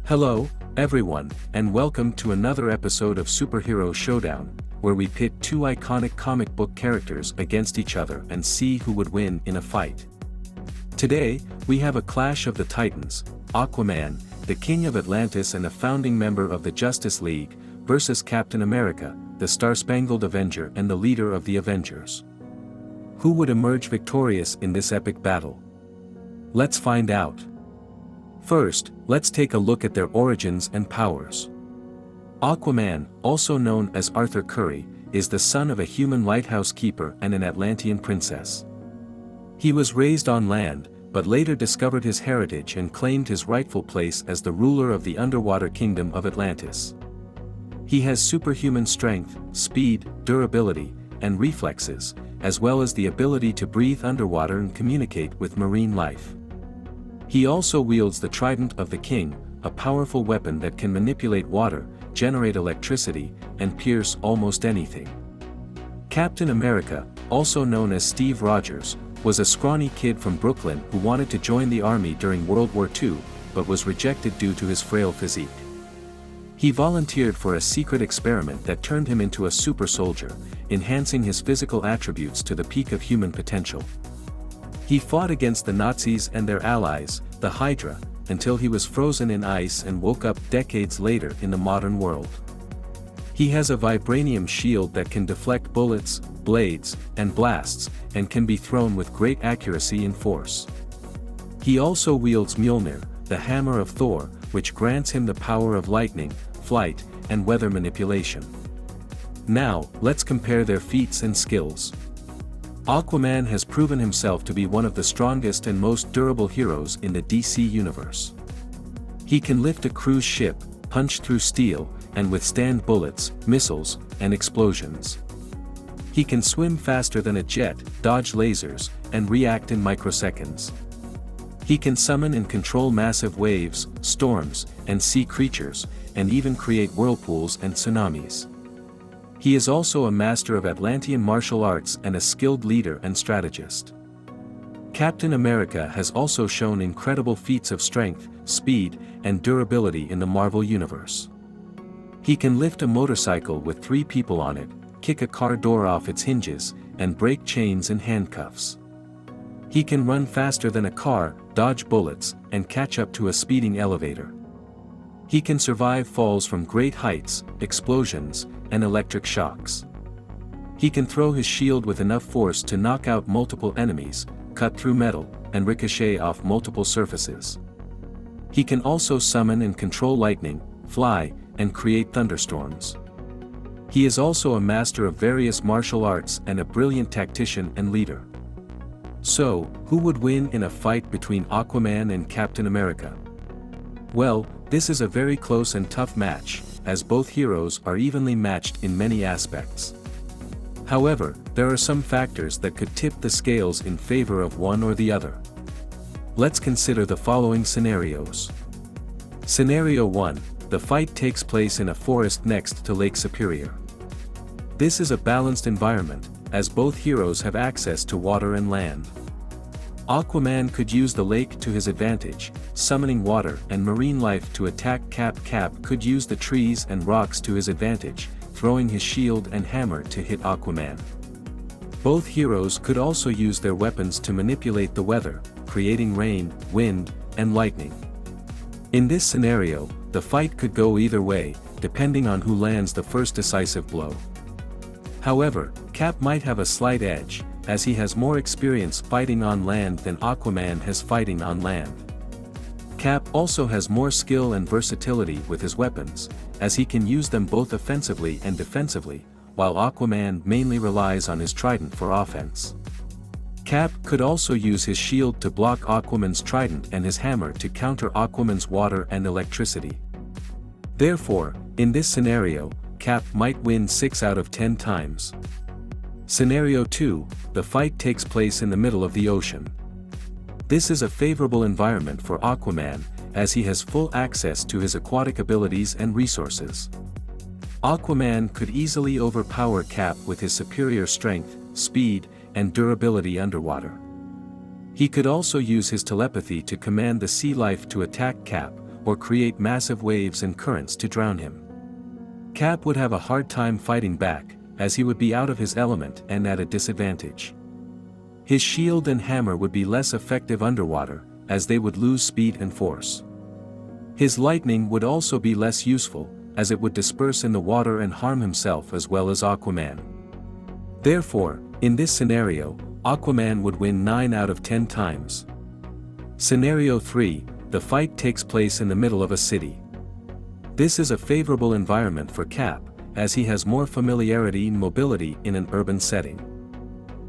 Hello, everyone, and welcome to another episode of Superhero Showdown, where we pit two iconic comic book characters against each other and see who would win in a fight. Today, we have a clash of the Titans, Aquaman, the King of Atlantis and a founding member of the Justice League, versus Captain America, the Star-Spangled Avenger and the leader of the Avengers. Who would emerge victorious in this epic battle? Let's find out. First, let's take a look at their origins and powers. Aquaman, also known as Arthur Curry, is the son of a human lighthouse keeper and an Atlantean princess. He was raised on land, but later discovered his heritage and claimed his rightful place as the ruler of the underwater kingdom of Atlantis. He has superhuman strength, speed, durability, and reflexes, as well as the ability to breathe underwater and communicate with marine life. He also wields the Trident of the King, a powerful weapon that can manipulate water, generate electricity, and pierce almost anything. Captain America, also known as Steve Rogers, was a scrawny kid from Brooklyn who wanted to join the army during World War II, but was rejected due to his frail physique. He volunteered for a secret experiment that turned him into a super soldier, enhancing his physical attributes to the peak of human potential. He fought against the Nazis and their allies, the Hydra, until he was frozen in ice and woke up decades later in the modern world. He has a vibranium shield that can deflect bullets, blades, and blasts, and can be thrown with great accuracy and force. He also wields Mjolnir, the hammer of Thor, which grants him the power of lightning, flight, and weather manipulation. Now, let's compare their feats and skills. Aquaman has proven himself to be one of the strongest and most durable heroes in the DC universe. He can lift a cruise ship, punch through steel, and withstand bullets, missiles, and explosions. He can swim faster than a jet, dodge lasers, and react in microseconds. He can summon and control massive waves, storms, and sea creatures, and even create whirlpools and tsunamis. He is also a master of Atlantean martial arts and a skilled leader and strategist. Captain America has also shown incredible feats of strength, speed, and durability in the Marvel Universe. He can lift a motorcycle with 3 people on it, kick a car door off its hinges, and break chains and handcuffs. He can run faster than a car, dodge bullets, and catch up to a speeding elevator. He can survive falls from great heights, explosions, and electric shocks. He can throw his shield with enough force to knock out multiple enemies, cut through metal, and ricochet off multiple surfaces. He can also summon and control lightning, fly, and create thunderstorms. He is also a master of various martial arts and a brilliant tactician and leader. So, who would win in a fight between Aquaman and Captain America? Well, this is a very close and tough match, as both heroes are evenly matched in many aspects. However, there are some factors that could tip the scales in favor of one or the other. Let's consider the following scenarios. Scenario 1, the fight takes place in a forest next to Lake Superior. This is a balanced environment, as both heroes have access to water and land. Aquaman could use the lake to his advantage, summoning water and marine life to attack Cap. Cap could use the trees and rocks to his advantage, throwing his shield and hammer to hit Aquaman. Both heroes could also use their weapons to manipulate the weather, creating rain, wind, and lightning. In this scenario, the fight could go either way, depending on who lands the first decisive blow. However, Cap might have a slight edge, as he has more experience fighting on land than Aquaman has fighting on land. Cap also has more skill and versatility with his weapons, as he can use them both offensively and defensively, while Aquaman mainly relies on his trident for offense. Cap could also use his shield to block Aquaman's trident and his hammer to counter Aquaman's water and electricity. Therefore, in this scenario, Cap might win 6 out of 10 times. Scenario 2, the fight takes place in the middle of the ocean. This is a favorable environment for Aquaman, as he has full access to his aquatic abilities and resources. Aquaman could easily overpower Cap with his superior strength, speed, and durability underwater. He could also use his telepathy to command the sea life to attack Cap, or create massive waves and currents to drown him. Cap would have a hard time fighting back, as he would be out of his element and at a disadvantage. His shield and hammer would be less effective underwater, as they would lose speed and force. His lightning would also be less useful, as it would disperse in the water and harm himself as well as Aquaman. Therefore, in this scenario, Aquaman would win 9 out of 10 times. Scenario 3, the fight takes place in the middle of a city. This is a favorable environment for Cap, as he has more familiarity and mobility in an urban setting.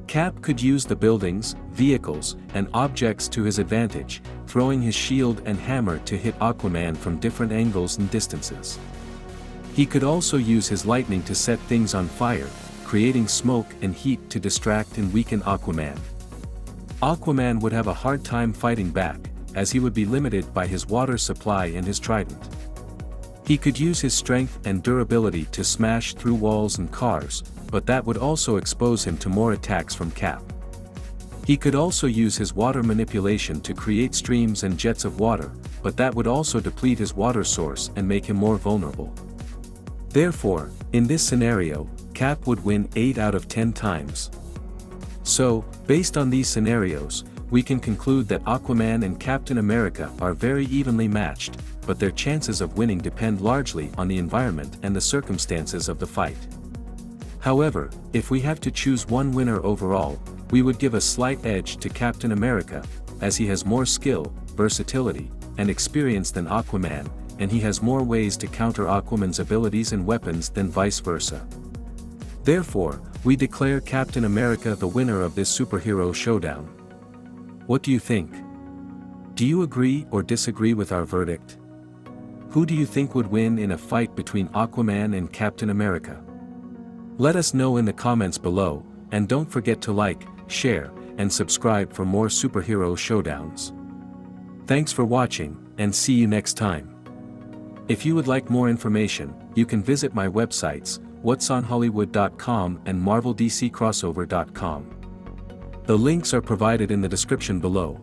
Cap could use the buildings, vehicles, and objects to his advantage, throwing his shield and hammer to hit Aquaman from different angles and distances. He could also use his lightning to set things on fire, creating smoke and heat to distract and weaken Aquaman. Aquaman would have a hard time fighting back, as he would be limited by his water supply and his trident. He could use his strength and durability to smash through walls and cars, but that would also expose him to more attacks from Cap. He could also use his water manipulation to create streams and jets of water, but that would also deplete his water source and make him more vulnerable. Therefore, in this scenario, Cap would win 8 out of 10 times. So, based on these scenarios, we can conclude that Aquaman and Captain America are very evenly matched, but their chances of winning depend largely on the environment and the circumstances of the fight. However, if we have to choose one winner overall, we would give a slight edge to Captain America, as he has more skill, versatility, and experience than Aquaman, and he has more ways to counter Aquaman's abilities and weapons than vice versa. Therefore, we declare Captain America the winner of this superhero showdown. What do you think? Do you agree or disagree with our verdict? Who do you think would win in a fight between Aquaman and Captain America? Let us know in the comments below, and don't forget to like, share, and subscribe for more superhero showdowns. Thanks for watching, and see you next time. If you would like more information, you can visit my websites, whatsonhollywood.com and marveldccrossover.com. The links are provided in the description below.